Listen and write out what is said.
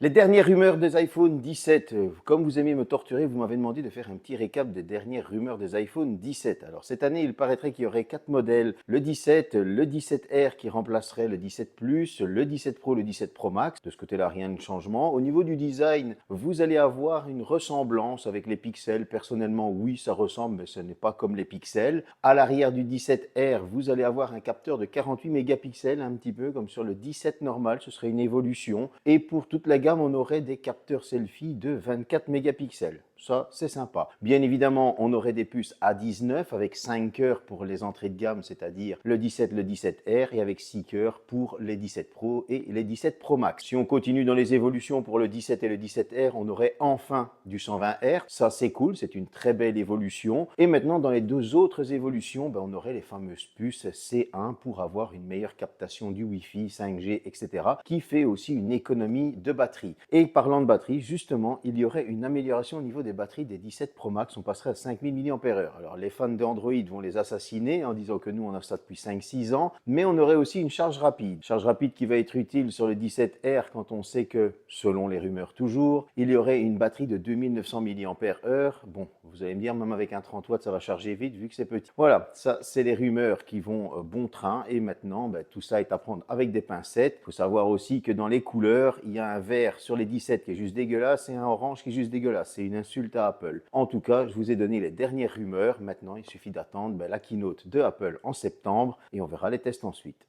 Les dernières rumeurs des iPhone 17. Comme vous aimez me torturer, vous m'avez demandé de faire un petit récap des dernières rumeurs des iPhone 17. Alors cette année, il paraîtrait qu'il y aurait 4 modèles. Le 17, le 17R qui remplacerait le 17 Plus, le 17 Pro, le 17 Pro Max. De ce côté-là, rien de changement. Au niveau du design, vous allez avoir une ressemblance avec les pixels. Personnellement, oui, ça ressemble, mais ce n'est pas comme les pixels. À l'arrière du 17R, vous allez avoir un capteur de 48 mégapixels, un petit peu comme sur le 17 normal. Ce serait une évolution. Et pour toute la gamme, on aurait des capteurs selfie de 24 mégapixels. Ça, c'est sympa. Bien évidemment, on aurait des puces A19 avec 5 cœurs pour les entrées de gamme, c'est-à-dire le 17, le 17R, et avec 6 cœurs pour les 17 Pro et les 17 Pro Max. Si on continue dans les évolutions pour le 17 et le 17R, on aurait enfin du 120Hz. Ça, c'est cool, c'est une très belle évolution. Et maintenant, dans les deux autres évolutions, on aurait les fameuses puces C1 pour avoir une meilleure captation du Wi-Fi, 5G, etc., qui fait aussi une économie de batterie. Et parlant de batterie, justement, il y aurait une amélioration au niveau des batteries des 17 Pro Max. On passerait à 5000 mAh. Alors les fans d'Android vont les assassiner en disant que nous on a ça depuis 5-6 ans, mais on aurait aussi une charge rapide. Charge rapide qui va être utile sur le 17R quand on sait que, selon les rumeurs toujours, il y aurait une batterie de 2900 mAh. Bon, vous allez me dire, même avec un 30 watts, ça va charger vite vu que c'est petit. Voilà, ça c'est les rumeurs qui vont bon train, et maintenant tout ça est à prendre avec des pincettes. Il faut savoir aussi que dans les couleurs, il y a un vert sur les 17 qui est juste dégueulasse et un orange qui est juste dégueulasse. C'est une insulte à Apple. En tout cas, je vous ai donné les dernières rumeurs. Maintenant, il suffit d'attendre la keynote de Apple en septembre et on verra les tests ensuite.